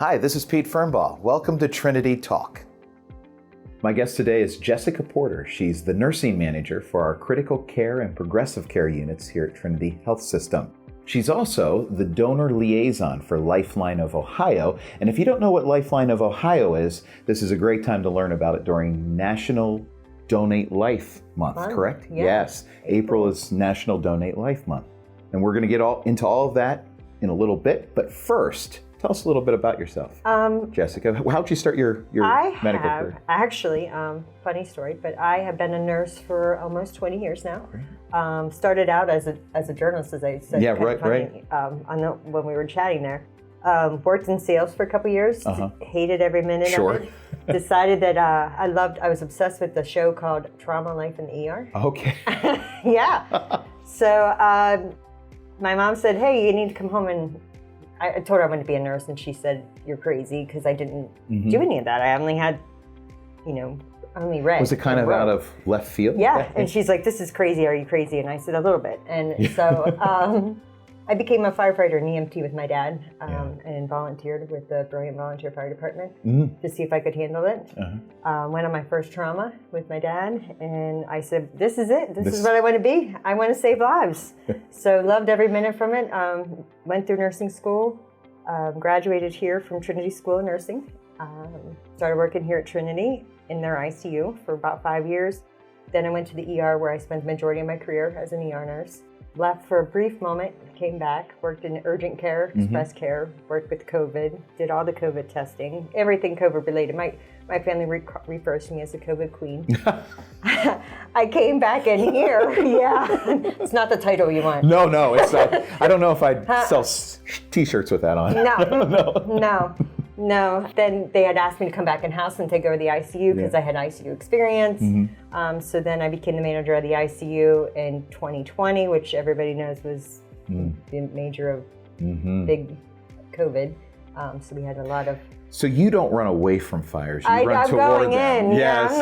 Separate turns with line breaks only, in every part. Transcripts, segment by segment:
Hi, this is Pete Fernbaugh. Welcome to Trinity Talk. My guest today is Jessica Porter. She's the nursing manager for our critical care and progressive care units here at Trinity Health System. She's also the donor liaison for Lifeline of Ohio. And if you don't know what Lifeline of Ohio is, this is a great time to learn about it during National Donate Life Month, correct?
Yeah.
Yes. April is National Donate Life Month. And we're going to get into all of that in a little bit. But first, tell us a little bit about yourself, Jessica. How did you start your medical career?
Actually, funny story, but I have been a nurse for almost 20 years now. Started out as a journalist, as I said.
Yeah, right.
When we were chatting there. Worked in sales for a couple years. Hated every minute of it. Decided that I was obsessed with the show called Trauma Life in the ER.
Okay.
Yeah. So my mom said, hey, you need to come home and I told her I wanted to be a nurse, and she said, you're crazy, because I didn't do any of that. I only had, only read.
Was it kind of out of left field?
Yeah, and she's like, this is crazy, are you crazy? And I said, a little bit. And so I became a firefighter and EMT with my dad, and volunteered with the brilliant volunteer fire department to see if I could handle it. Went on my first trauma with my dad, and I said, this is it. This is what I want to be. I want to save lives. So loved every minute from it. Went through nursing school, graduated here from Trinity School of Nursing. Started working here at Trinity in their ICU for about 5 years. Then I went to the ER, where I spent the majority of my career as an ER nurse. Left for a brief moment, came back, worked in urgent care, express care, worked with COVID, did all the COVID testing, everything COVID related. My family refers to me as the COVID queen. I came back in here, it's not the title you want.
No, it's I don't know if I'd sell t-shirts with that on.
No. Then they had asked me to come back in-house and take over the ICU because I had ICU experience. So then I became the manager of the ICU in 2020, which everybody knows was the major of big COVID. So we had a lot of...
So you don't run away from fires, you run toward
going
them.
In.
Yes.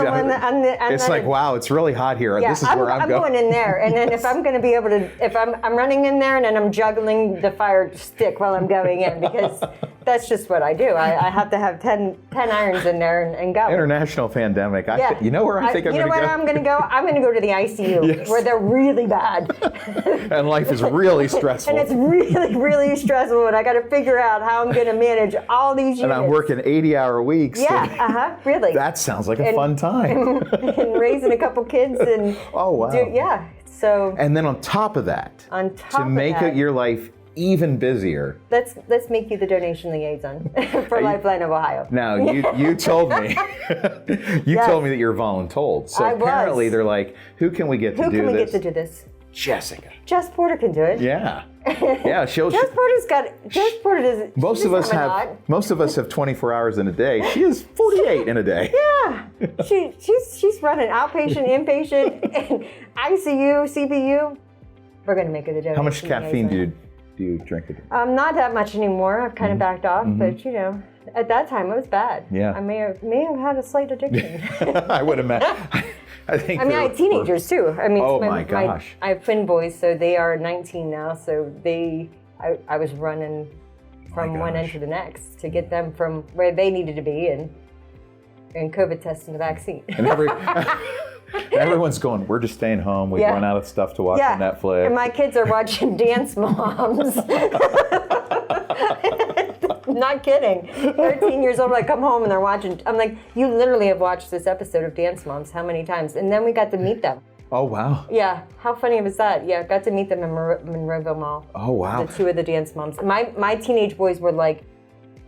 It's like, wow, it's really hot here.
Yeah,
this is where I'm going.
I'm going in there. And then if I'm going to be able to, if I'm running in there and then I'm juggling the fire stick while I'm going in, because that's just what I do. I have to have 10 irons in there and go.
International pandemic. You know where I think I'm going to go?
You know where I'm going to go? I'm going to go to the ICU, where they're really bad.
And life is really stressful.
And it's really, really stressful. And I got to figure out how I'm going to manage all these units.
And I'm working 80-hour weeks.
Yeah, really.
That sounds like a fun time.
And raising a couple kids and...
Oh, wow.
So...
And then on top of that, to make your life even busier...
Let's make you the donation liaison for Lifeline of Ohio.
Now, you told me, told me that you're voluntold. So apparently they're like, who can we get to do this?
Who can we get to do this?
Jessica.
Jess Porter can do it.
Yeah. Yeah,
Jess Porter does.
Most of us have 24 hours in a day. She has 48 in a day.
Yeah. She's running outpatient, inpatient, and ICU, CPU. We're going to make it a donation.
How much caffeine do you drink a day?
Not that much anymore. I've kind of backed off, but at that time it was bad.
Yeah.
I may have had a slight addiction.
I would imagine. I
had teenagers too.
Oh my gosh.
I have twin boys, so they are 19 now. So I was running from one end to the next to get them from where they needed to be and COVID testing the vaccine.
And everyone's going, we're just staying home. We've run out of stuff to watch on Netflix.
And my kids are watching Dance Moms. Not kidding. 13 years old, I come home and they're watching. I'm like, you literally have watched this episode of Dance Moms how many times? And then we got to meet them.
Oh, wow.
Yeah. How funny was that? Yeah, got to meet them in Monroeville Mall.
Oh, wow.
The two of the Dance Moms. My teenage boys were like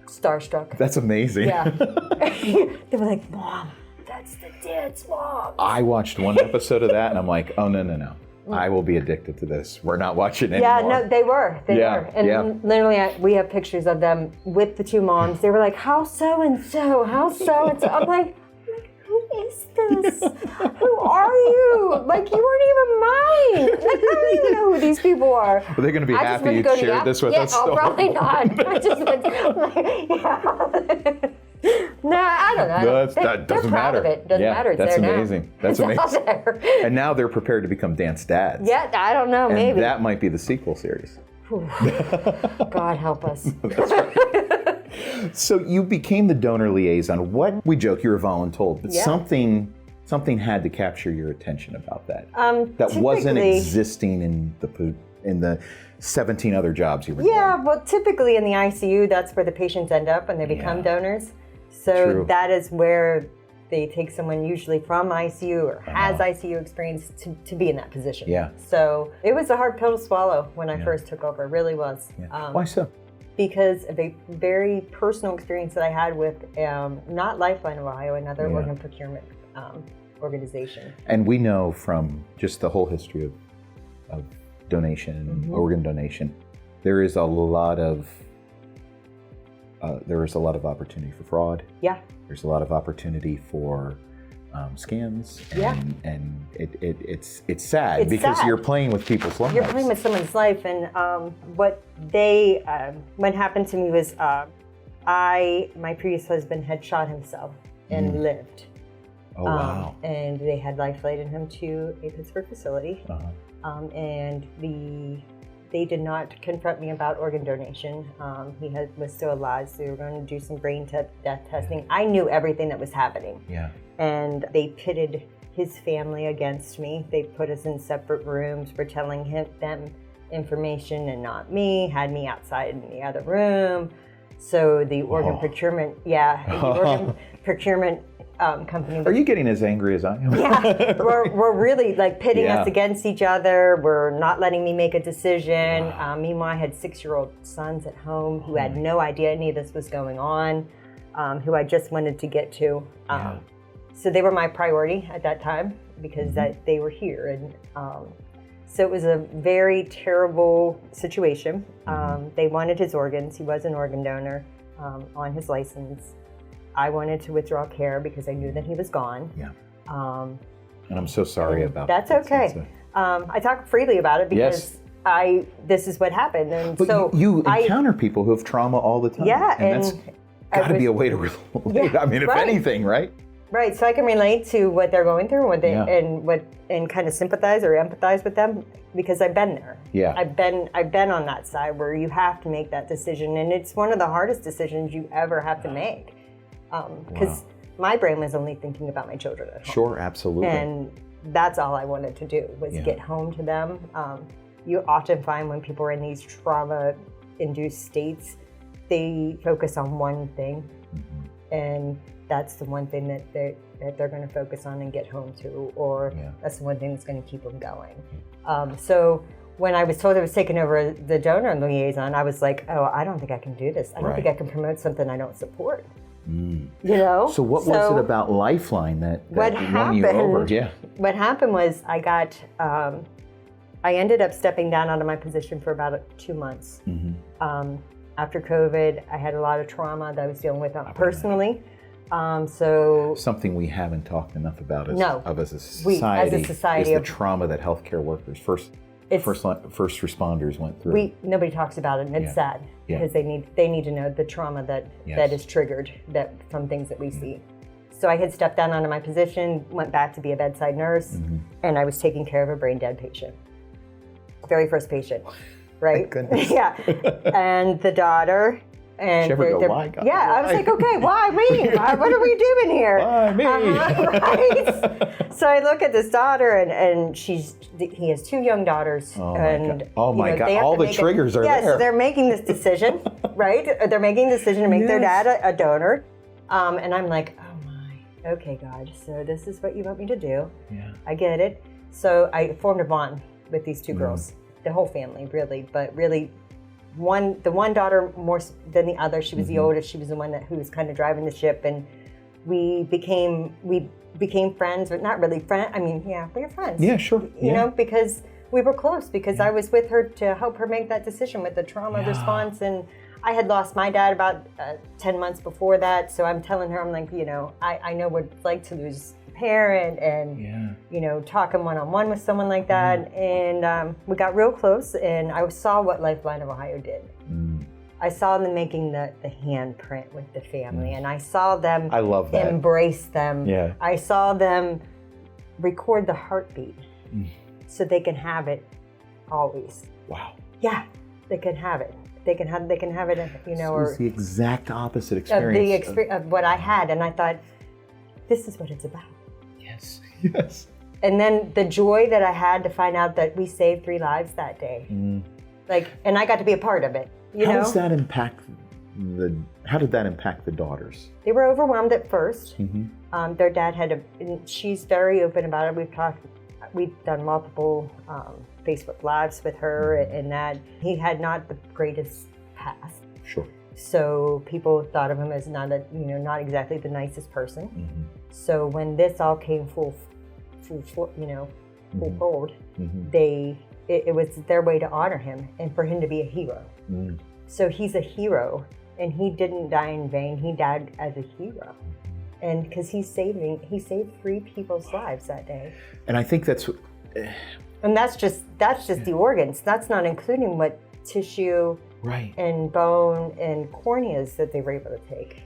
starstruck.
That's amazing.
Yeah. They were like, Mom, that's the Dance Moms.
I watched one episode of that and I'm like, oh, no. I will be addicted to this. We're not watching it anymore.
Yeah, no, they were. They were. And literally, we have pictures of them with the two moms. They were like, how so-and-so? How so-and-so? I'm like, who is this? Who are you? Like, you weren't even mine. Like, I don't even know who these people are.
Are they going to be happy you shared this with us?
Oh, probably not. I just went, No, I don't know.
That doesn't matter.
Proud of it. Doesn't matter. It's
that's
there
amazing.
Now.
That's
it's
amazing.
There.
And now they're prepared to become dance dads.
Yeah, I don't know. Maybe.
And that might be the sequel series.
God help us.
That's right. So you became the donor liaison. What, we joke you were voluntold, but
Yeah.
something had to capture your attention about that. That
Typically-
wasn't existing in the 17 other jobs you were doing.
Yeah, well, typically in the ICU, that's where the patients end up when they become donors. So
True.
that is where they take someone usually from ICU or has ICU experience to be in that position.
Yeah.
So it was a hard pill to swallow when I first took over. It really was.
Yeah. Why so?
Because of a very personal experience that I had with not Lifeline of Ohio, another organ procurement organization.
And we know from just the whole history of donation, organ donation, there is a lot of opportunity for fraud.
Yeah.
There's a lot of opportunity for scams. And it's sad because you're playing with people's lives.
You're playing with someone's life, and what happened to me was my previous husband had shot himself and lived.
Oh, wow.
And they had life flighted him to a Pittsburgh facility. And they did not confront me about organ donation. He was still alive, so they were going to do some brain death testing. I knew everything that was happening.
Yeah.
And they pitted his family against me. They put us in separate rooms, were telling them information and not me, had me outside in the other room. So the organ procurement, company.
Are you getting as angry as I am?
Yeah, we're really like pitting us against each other. We're not letting me make a decision. Meanwhile, I had 6-year-old sons at home who had no idea any of this was going on, who I just wanted to get to. So they were my priority at that time because they were here. And so it was a very terrible situation. They wanted his organs. He was an organ donor on his license. I wanted to withdraw care because I knew that he was gone.
Yeah. And I'm so sorry about that.
That's okay. I talk freely about it because this is what happened. And
but
so
you encounter people who have trauma all the time.
Yeah.
And that's got to be a way to relate. I mean, if anything, right?
Right. So I can relate to what they're going through and kind of sympathize or empathize with them because I've been there.
Yeah.
I've been on that side where you have to make that decision, and it's one of the hardest decisions you ever have to make. Because my brain was only thinking about my children at home.
Sure, absolutely.
And that's all I wanted to do was get home to them. You often find when people are in these trauma-induced states, they focus on one thing, and that's the one thing that they're going to focus on and get home to, or that's the one thing that's going to keep them going. So when I was told I was taking over the donor liaison, I was like, oh, I don't think I can do this. I don't think I can promote something I don't support. You know?
So what was it about Lifeline that won you over? Yeah.
What happened was I ended up stepping down out of my position for about 2 months. After COVID, I had a lot of trauma that I was dealing with personally. So
something we haven't talked enough about as a society is the trauma that healthcare workers, first responders went through.
Nobody talks about it, and it's sad because they need to know the trauma that is triggered from things that we see. So I had stepped down out of my position, went back to be a bedside nurse, and I was taking care of a brain dead patient. Very first patient, right?
Thank goodness.
And the daughter. And
why, God?
I was like, okay, why me? What are we doing here?
Why me?
Right? So I look at this daughter, and he has 2 young daughters.
Oh my God! All the triggers are there.
So they're making this decision, right? They're making the decision to make their dad a donor, and I'm like, oh my, okay, God. So this is what you want me to do?
Yeah.
I get it. So I formed a bond with these 2 girls, the whole family, really, but really. The one daughter more than the other. She was the oldest. She was the one who was kind of driving the ship, and we became friends, but not really friends. I mean, we were friends.
Yeah, sure.
You know, because we were close. Because I was with her to help her make that decision with the trauma response, and I had lost my dad about 10 months before that. So I'm telling her, I'm like, I know what it's like to lose a parent, and talking one-on-one with someone like that, and we got real close, and I saw what Lifeline of Ohio did. I saw them making the handprint with the family, and I saw them embrace them.
Yeah.
I saw them record the heartbeat so they can have it always.
Wow.
Yeah, they can have it. they can have it, you know,
It was the exact opposite experience
of what I had, and I thought, this is what it's about.
Yes, yes.
And then the joy that I had to find out that we saved 3 lives that day, and I got to be a part of it.
How does that impact how did that impact the daughters?
They were overwhelmed at first. Their dad she's very open about it. We've done multiple Facebook Lives with her, and that he had not the greatest past.
Sure.
So people thought of him as not exactly the nicest person. So when this all came full fold, it was their way to honor him and for him to be a hero. So he's a hero, and he didn't die in vain. He died as a hero, and because he saved 3 people's lives that day.
And I think that's
just the organs. That's not including what tissue,
right,
and bone and corneas that they were able to take.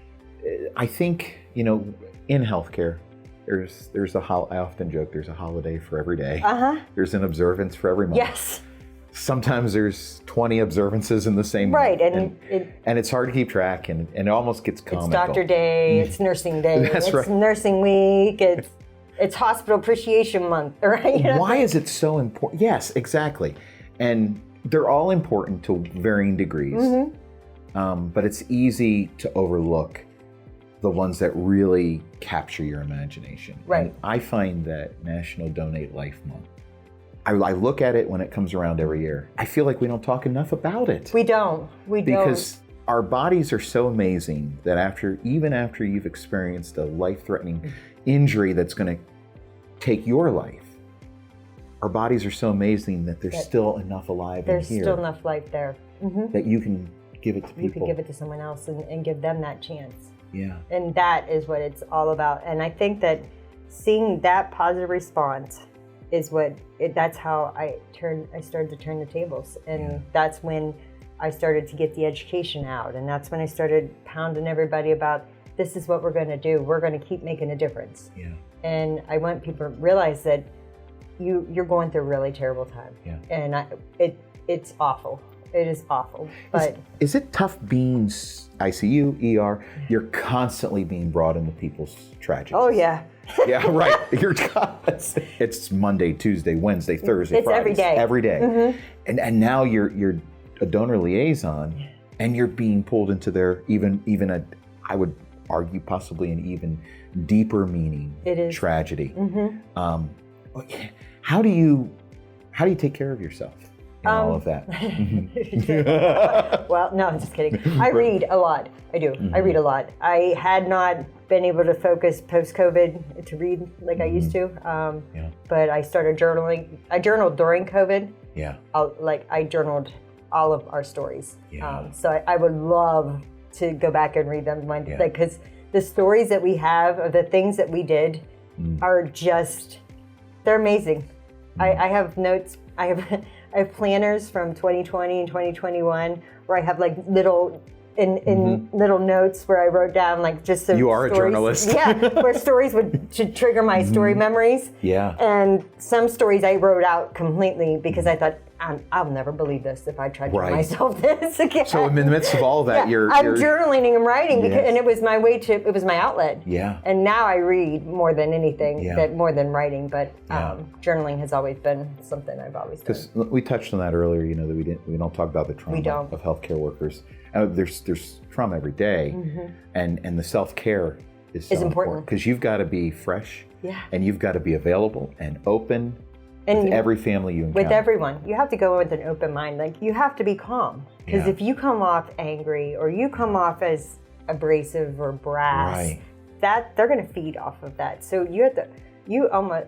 I think, in healthcare, I often joke, there's a holiday for every day. There's an observance for every month.
Yes.
Sometimes there's 20 observances in the same month.
Right,
and it's hard to keep track, and it almost gets comical.
It's Doctor Day, it's Nursing Day,
That's right.
It's Nursing Week, it's Hospital Appreciation Month, right?
Why is it so important? Yes, exactly. And they're all important to varying degrees, but it's easy to overlook the ones that really capture your imagination.
Right.
And I find that National Donate Life Month, I look at it when it comes around every year. I feel like we don't talk enough about it.
We don't.
Because our bodies are so amazing that even after you've experienced a life-threatening injury that's going to take your life, our bodies are so amazing that there's still enough alive in here.
There's still enough life there.
That you can give it to people.
You can give it to someone else and give them that chance.
Yeah.
And that is what it's all about. And I think that seeing that positive response is that's how I started to turn the tables. And that's when I started to get the education out. And that's when I started pounding everybody about, this is what we're going to do. We're going to keep making a difference.
Yeah.
And I want people to realize that you're going through a really terrible time.
Yeah.
And it's awful. It is awful. But
is it tough being ICU, ER? You're constantly being brought into people's tragedies.
Oh, yeah.
Yeah, right. It's Monday, Tuesday, Wednesday, Thursday,
it's
Friday.
Every day.
And now you're a donor liaison, and you're being pulled into their I would argue possibly an even deeper meaning tragedy. How do you take care of yourself in all of that?
Well, no, I'm just kidding. I read a lot. I do. I read a lot. I had not been able to focus post-COVID to read like I used to. But I started journaling. I journaled during COVID.
Yeah.
I journaled all of our stories.
Yeah.
So I would love to go back and read them because the stories that we have of the things that we did are just, they're amazing. I have notes. I have planners from 2020 and 2021 where I have like little little notes where I wrote down like just some
You are
stories.
A journalist.
Yeah, where stories should trigger my story memories.
Yeah.
And some stories I wrote out completely because I thought, I'll never believe this if I tried to tell myself this again.
So in the midst of all of that,
I'm journaling and writing and it was my way it was my outlet.
Yeah.
And now I read more than anything, more than writing, but journaling has always been something I've always done.
Because we touched on that earlier, that we don't talk about the trauma of healthcare workers. There's trauma every day, and the self-care is so important because you've got to be fresh, and you've got to be available and open. And with every family you encounter.
With everyone. You have to go with an open mind. Like, you have to be calm. Because if you come off angry or you come off as abrasive or brass, they're going to feed off of that. So you have to,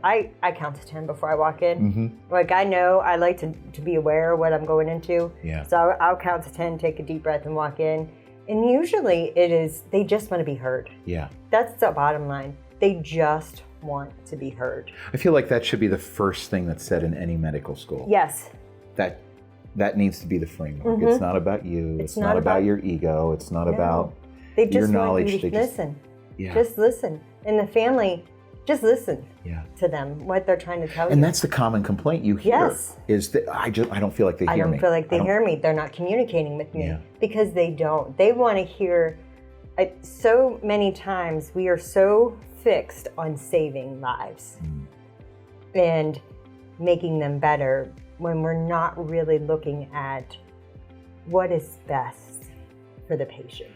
I count to 10 before I walk in. Like, I know I like to be aware of what I'm going into.
Yeah.
So I'll count to 10, take a deep breath and walk in. And usually they just want to be heard.
Yeah.
That's the bottom line. They just want to be heard.
I feel like that should be the first thing that's said in any medical school.
Yes.
That needs to be the framework. It's not about you. It's not about your ego. It's not about
they just
your knowledge.
Want you to listen.
Yeah.
Just listen. And the family, just listen to them, what they're trying to tell you.
And that's the common complaint you hear.
Yes.
Is that I don't feel like they hear me.
I don't feel like they hear me. They're not communicating with me because they don't. They want to hear. So many times we are so fixed on saving lives and making them better when we're not really looking at what is best for the patient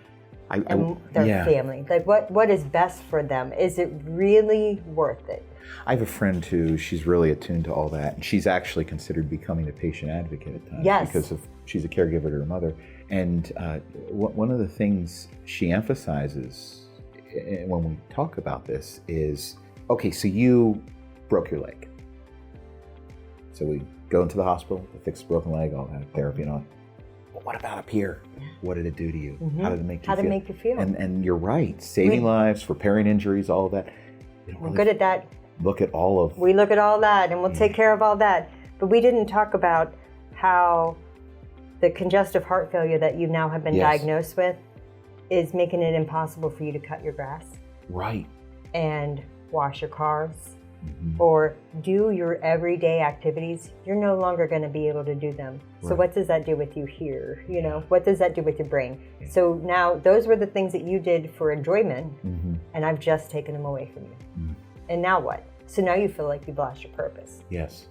and their family. Like what is best for them? Is it really worth it?
I have a friend who she's really attuned to all that, and she's actually considered becoming a patient advocate at times because she's a caregiver to her mother. And one of the things she emphasizes when we talk about this is, okay, so you broke your leg. So we go into the hospital, they fix a broken leg, all that therapy and all. But what about up here? What did it do to you? How did it make you feel?
How did it make you feel?
And you're right, saving lives, repairing injuries, all of that.
We're good at that.
Look at all of...
We look at all that and we'll take care of all that. But we didn't talk about how the congestive heart failure that you now have been diagnosed with is making it impossible for you to cut your grass.
Right.
And wash your cars or do your everyday activities. You're no longer going to be able to do them. So what does that do with you here? You know, what does that do with your brain? So now those were the things that you did for enjoyment and I've just taken them away from you. And now what? So now you feel like you've lost your purpose.
Yes.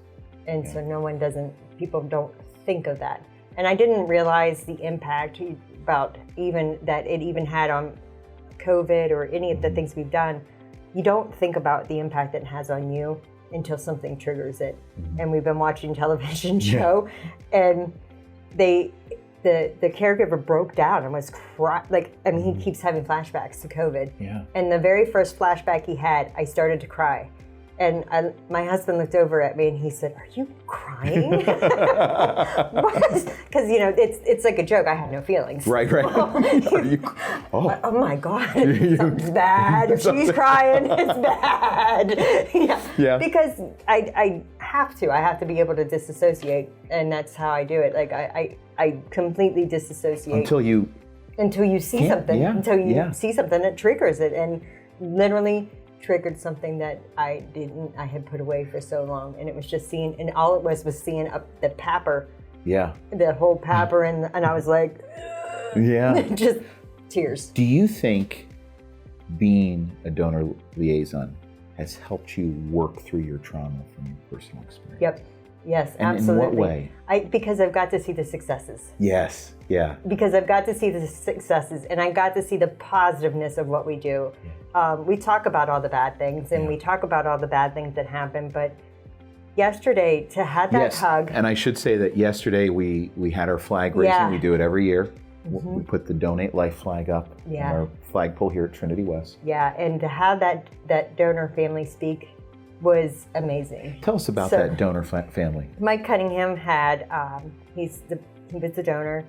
And so people don't think of that. And I didn't realize the impact about even that it even had on COVID or any of the things we've done. You don't think about the impact that it has on you until something triggers it. And we've been watching a television show and the caregiver broke down and was he keeps having flashbacks to COVID. Yeah. And the very first flashback he had, I started to cry. And my husband looked over at me and he said, "Are you crying?" Because it's like a joke. I had no feelings.
Right.
Oh my God, something's bad. If she's crying, it's bad. Yeah. Because I have to be able to disassociate, and that's how I do it. Like I completely disassociate until you see something. Yeah. Until you see something that triggers it, and literally triggered something that I had put away for so long, and it was just seeing, and all it was seeing up the papper, the whole papper, and I was like, just tears.
Do you think being a donor liaison has helped you work through your trauma from your personal experience?
Yep. Yes,
and
absolutely.
in what way?
Because I've got to see the successes.
Yes, yeah.
Because I've got to see the successes, and I got to see the positiveness of what we do. We talk about all the bad things, and we talk about all the bad things that happen, but yesterday, to have that hug.
And I should say that yesterday we had our flag raising. We do it every year. We put the Donate Life flag up on our flagpole here at Trinity West.
Yeah, and to have that donor family speak was amazing.
Tell us about that donor family.
Mike Cunningham had, he was the donor.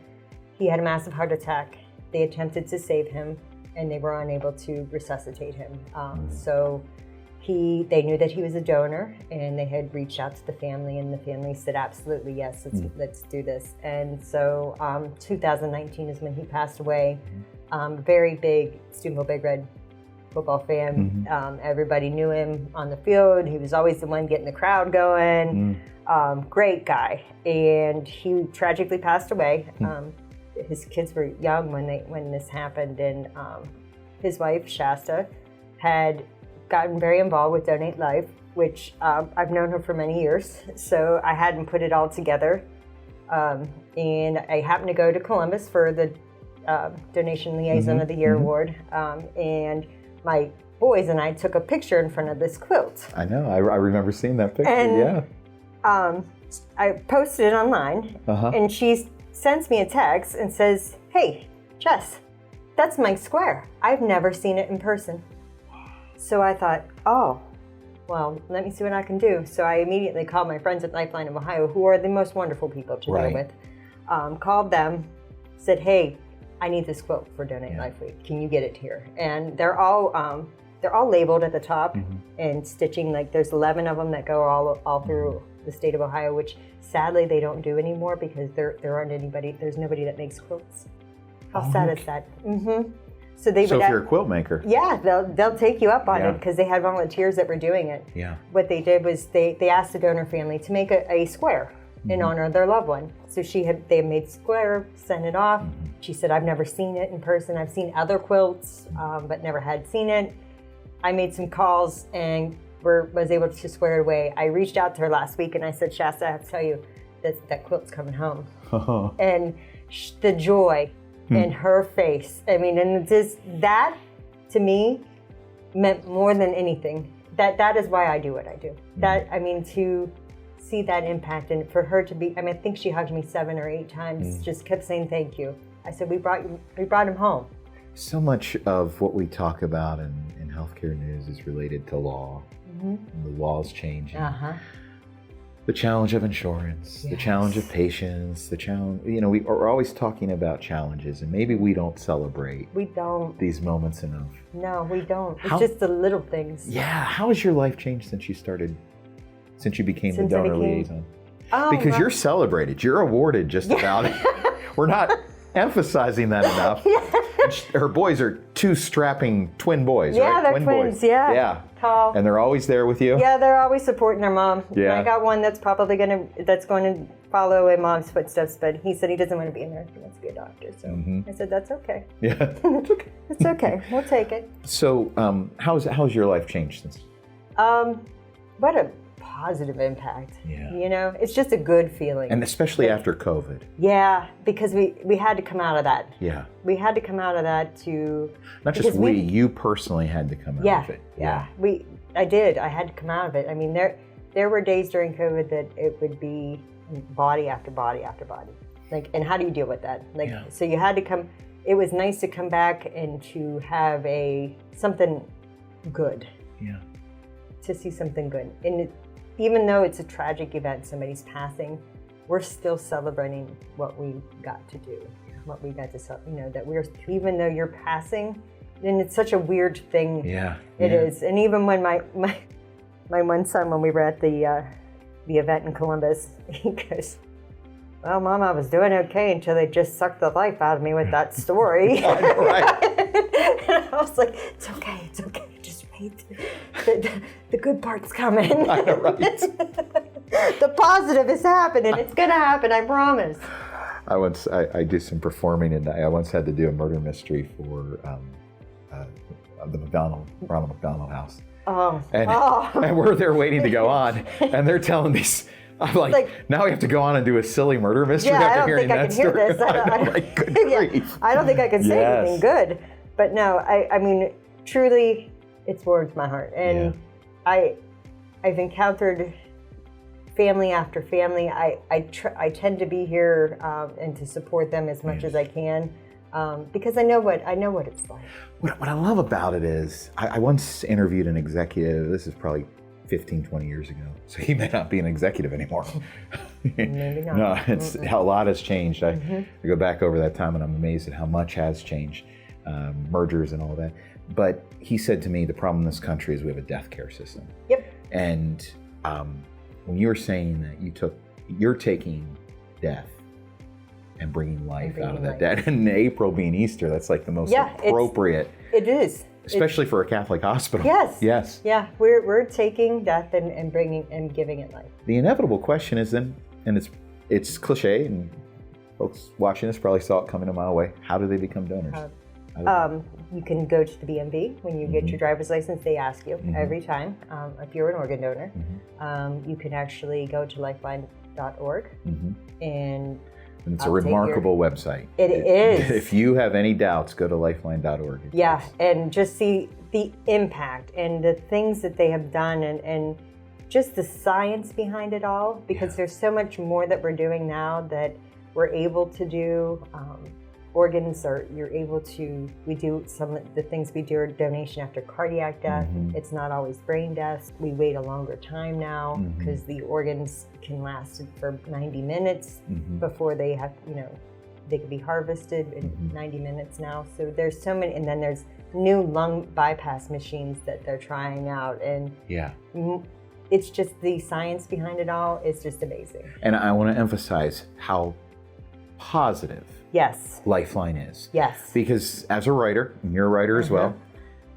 He had a massive heart attack. They attempted to save him, and they were unable to resuscitate him. So they knew that he was a donor, and they had reached out to the family, and the family said, absolutely, yes, let's do this. And so 2019 is when he passed away. Very big Steubenville Big Red football fan. Everybody knew him on the field. He was always the one getting the crowd going. Great guy. And he tragically passed away. His kids were young when this happened, and his wife, Shasta, had gotten very involved with Donate Life, which I've known her for many years, so I hadn't put it all together. And I happened to go to Columbus for the Donation Liaison of the Year award, and my boys and I took a picture in front of this quilt.
I know, I remember seeing that picture,
and, I posted it online, and she sends me a text and says, "Hey, Jess, that's Mike's square. I've never seen it in person." So I thought, oh, well, let me see what I can do. So I immediately called my friends at Lifeline of Ohio, who are the most wonderful people to deal with. Called them, said, "Hey, I need this quilt for Donate Life Week. Can you get it here?" And they're all labeled at the top and stitching. Like there's 11 of them that go all through the state of Ohio, which sadly they don't do anymore because there's nobody that makes quilts. How sad is that? So they
So
would.
if you're a quilt maker.
Yeah, they'll take you up on
Yeah.
it because they had volunteers that were doing it.
Yeah.
What they did was they asked the donor family to make a square in honor of their loved one. So they had made square, sent it off. She said, I've never seen it in person. I've seen other quilts, but never had seen it. I made some calls and was able to square it away. I reached out to her last week and I said, Shasta, I have to tell you that quilt's coming home. And the joy in her face. I mean, and that to me meant more than anything. That is why I do what I do. To see that impact and for her to be, I think she hugged me 7 or 8 times, just kept saying thank you. I said, we brought him home.
So much of what we talk about in healthcare news is related to law. The laws changing. The challenge of insurance, the challenge of patients, the challenge, we're always talking about challenges and maybe we don't celebrate these moments enough.
No, we don't. It's just the little things.
Yeah. How has your life changed since you became the donor liaison? Because you're celebrated, you're awarded just about it. We're not emphasizing that enough. Her boys are 2 strapping twin boys, right?
Yeah, they're twins,
boys.
yeah. Tall.
And they're always there with you?
Yeah, they're always supporting their mom.
Yeah.
I got one that's probably going to follow in mom's footsteps, but he said he doesn't want to be a nurse, he wants to be a doctor. So I said, that's okay.
Yeah, it's okay.
It's okay, we'll take it.
So how's your life changed since?
What a positive impact.
Yeah.
It's just a good feeling.
And especially after COVID.
Yeah, because we had to come out of that.
Yeah.
We had to come out of that to...
Not just you personally had to come out of it.
Yeah. I did. I had to come out of it. I mean, there were days during COVID that it would be body after body after body. And how do you deal with that? So you had to come... It was nice to come back and to have something good.
Yeah.
To see something good. And even though it's a tragic event, somebody's passing, we're still celebrating what we got to do, what we got to, even though you're passing, and it's such a weird thing.
Yeah.
It is. And even when my one son, when we were at the event in Columbus, he goes, well, Mom, I was doing okay until they just sucked the life out of me with that story.
I know, right?
And I was like, it's okay, just wait. The good part's coming.
I know, right?
The positive is happening. It's going to happen, I promise.
I do some performing, and I once had to do a murder mystery for the Ronald McDonald House. And we're there waiting to go on, and they're telling these... I'm like, now we have to go on and do a silly murder mystery after hearing that story.
I don't think I can say anything good. But no, I mean, truly, it's warmed my heart. And I've encountered family after family. I tend to be here and to support them as much as I can because I know what it's like.
What I love about it is, I once interviewed an executive. This is probably 15, 20 years ago. So he may not be an executive anymore.
Maybe not.
No, it's how a lot has changed. I go back over that time and I'm amazed at how much has changed, mergers and all that. But he said to me, the problem in this country is we have a death care system.
Yep.
And when you were saying that you're taking death and bringing life out of that death, and April being Easter, that's like the most appropriate.
It is.
Especially for a Catholic hospital.
Yes. Yeah, we're taking death and bringing and giving it life.
The inevitable question is then, and it's cliche, and folks watching this probably saw it coming a mile away. How do they become donors?
You can go to the BMV when you get your driver's license. They ask you every time if you're an organ donor. You can actually go to lifeline.org and
it's a remarkable website.
It is.
If you have any doubts, go to lifeline.org.
And just see the impact and the things that they have done and just the science behind it all, because there's so much more that we're doing now that we're able to do. Organs we do some of the things we do are donation after cardiac death. It's not always brain death. We wait a longer time now because the organs can last for 90 minutes before they have, they can be harvested in 90 minutes now. So there's so many, and then there's new lung bypass machines that they're trying out. And it's just the science behind it all is just amazing.
And I want to emphasize how positive
Yes.
Lifeline is.
Yes.
Because as a writer, and you're a writer as well,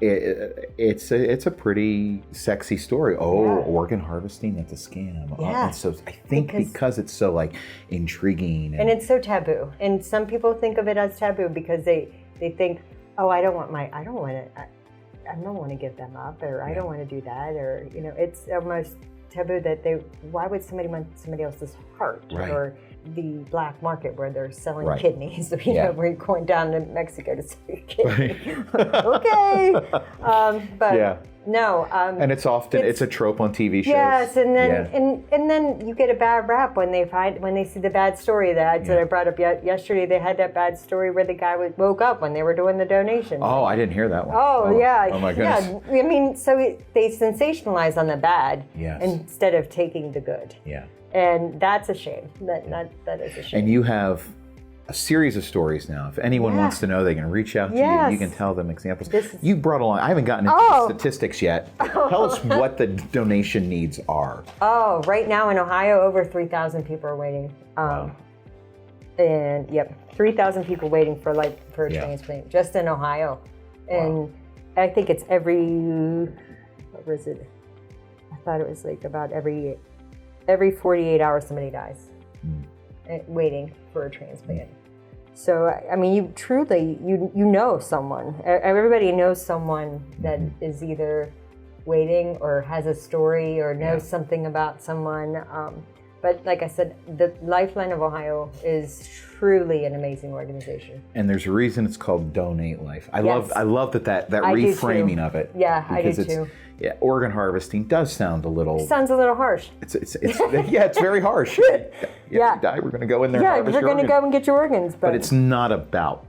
it's a pretty sexy story. Organ harvesting, that's a scam.
Yeah.
And so I think because it's so like intriguing.
And it's so taboo. And some people think of it as taboo because they think, oh, I don't want to give them up, or I don't want to do that, or, it's almost taboo that why would somebody want somebody else's heart, or the black market where they're selling kidneys, where you're going down to Mexico to sell your kidney. Okay. No.
And it's often it's a trope on TV shows.
Yes, and then and then you get a bad rap when they see the bad story that I brought up yesterday. They had that bad story where the guy woke up when they were doing the donation.
Oh, I didn't hear that one.
Oh yeah.
Oh my goodness.
Yeah. I mean, so they sensationalize on the bad instead of taking the good.
Yeah.
And that's a shame. That is a shame.
And you have a series of stories now. If anyone wants to know, they can reach out to you. You can tell them examples. You brought along, I haven't gotten into the statistics yet. Tell us what the donation needs are.
Oh, right now in Ohio, over 3,000 people are waiting.
Wow.
And 3,000 people waiting for a transplant just in Ohio. And I think it's what was it? I thought it was like about every 48 hours somebody dies waiting for a transplant. So, I mean, you truly, you know someone. Everybody knows someone that is either waiting or has a story or knows something about someone. But like I said, the Lifeline of Ohio is truly an amazing organization.
And there's a reason it's called Donate Life. I love that reframing of it.
Yeah, I do too.
Yeah, organ harvesting does sound a little.
It sounds a little harsh.
It's it's very harsh. You die, we're going to go in there.
Yeah,
and
we're going to go and get your organs.
But it's not about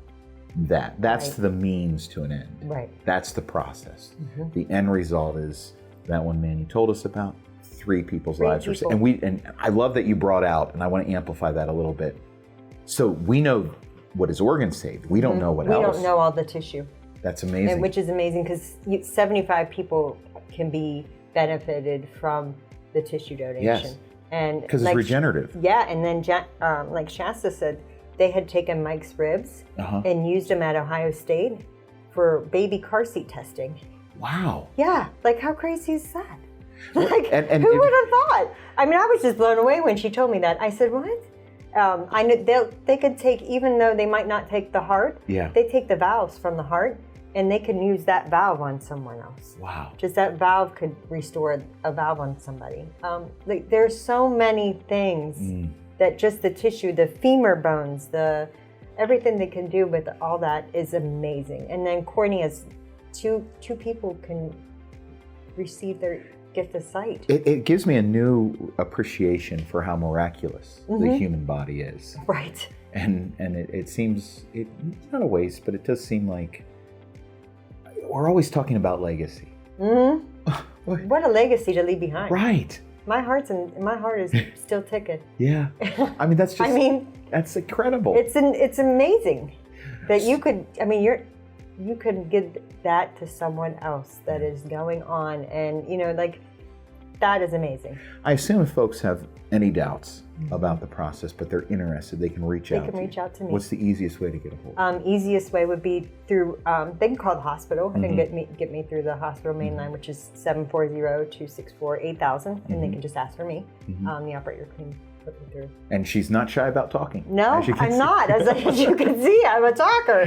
that. That's the means to an end.
Right.
That's the process. The end result is that one man you told us about. 3 people's lives are saved. And I love that you brought out, and I want to amplify that a little bit. So we know what his organs saved. We don't know what else.
We don't know all the tissue.
That's amazing.
Which is amazing because 75 people can be benefited from the tissue donation.
Yes. And because it's regenerative.
Yeah, and then like Shasta said, they had taken Mike's ribs and used them at Ohio State for baby car seat testing.
Wow.
Yeah, like how crazy is that? Like, who would have thought? I mean, I was just blown away when she told me that. I said, what? I knew they could take, even though they might not take the heart, they take the valves from the heart, and they can use that valve on someone else.
Wow.
Just that valve could restore a valve on somebody. There's so many things that just the tissue, the femur bones, everything they can do with all that is amazing. And then corneas, two people can receive their gift of sight.
It gives me a new appreciation for how miraculous the human body is.
Right.
And it seems, it's not a waste, but it does seem like we're always talking about legacy.
What a legacy to leave behind.
Right.
My heart is still ticking.
Yeah. I mean, that's just, that's incredible.
It's amazing that you could, you could give that to someone else that is going on, and that is amazing.
I assume if folks have any doubts about the process, but they're interested, they can reach out.
They can reach out to me.
What's the easiest way to get a hold?
Easiest way would be through, they can call the hospital and get me through the hospital main line, which is 740-264-8000, and they can just ask for me. The operator can put me through.
And she's not shy about talking.
No, I'm not. As you can see, I'm a talker.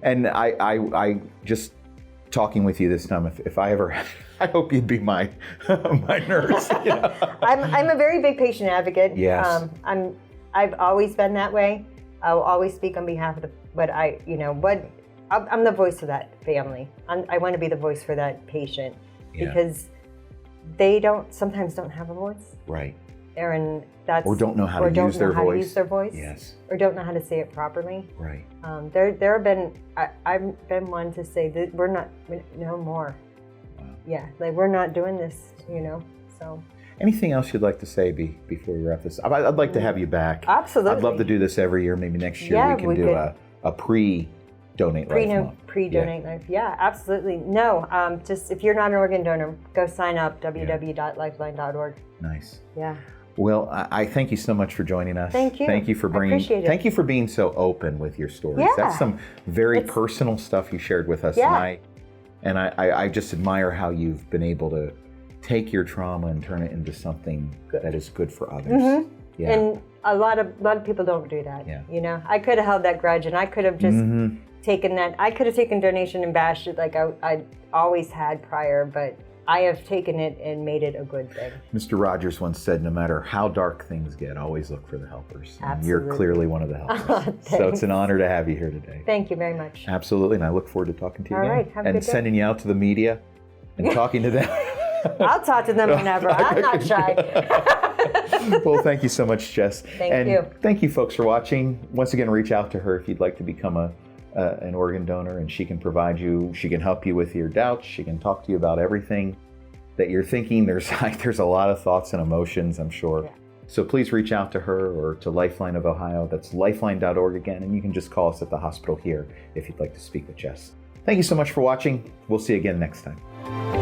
and I just talking with you this time, if I ever, I hope you'd be my nurse.
I'm a very big patient advocate.
Yes.
I've always been that way. I'll always speak on behalf of I'm the voice of that family. I want to be the voice for that patient because they sometimes don't have a voice.
Right.
Or
don't know how to use their voice.
Yes. Or don't know how to say it properly.
Right.
There have been, I've been one to say that no more.
Wow.
Yeah, like we're not doing this, so.
Anything else you'd like to say before we wrap this up? I'd like to have you back.
Absolutely.
I'd love to do this every year. Maybe next year we can do a pre-donate life month.
Pre-donate life. Yeah, absolutely. No, just if you're not an organ donor, go sign up, www.lifeline.org.
Nice.
Yeah.
Well, I thank you so much for joining us.
Thank you.
Thank you for bringing.
Appreciate it.
Thank you for being so open with your stories.
Yeah.
That's some very personal stuff you shared with us,
Yeah.
and I just admire how you've been able to take your trauma and turn it into something that is good for others.
Mm-hmm.
Yeah.
And a lot of people don't do that.
Yeah.
You know, I could have held that grudge, and I could have just taken that. I could have taken donation and bashed it like I always had prior, but I have taken it and made it a good thing.
Mr. Rogers once said, no matter how dark things get, always look for the helpers. And
Absolutely.
you're clearly one of the helpers. So it's an honor to have you here today.
Thank you very much.
Absolutely, and I look forward to talking to you
All
again.
right, have a
and
good day.
sending you out to the media and talking to them.
I'll talk to them whenever. I'm not shy.
Well, thank you so much, Jess.
Thank you.
Thank you, folks, for watching. Once again, reach out to her if you'd like to become an organ donor, and she can help you with your doubts. She can talk to you about everything that you're thinking. There's a lot of thoughts and emotions, I'm sure. Yeah. So please reach out to her or to Lifeline of Ohio. That's lifeline.org again, and you can just call us at the hospital here if you'd like to speak with Jess. Thank you so much for watching. We'll see you again next time.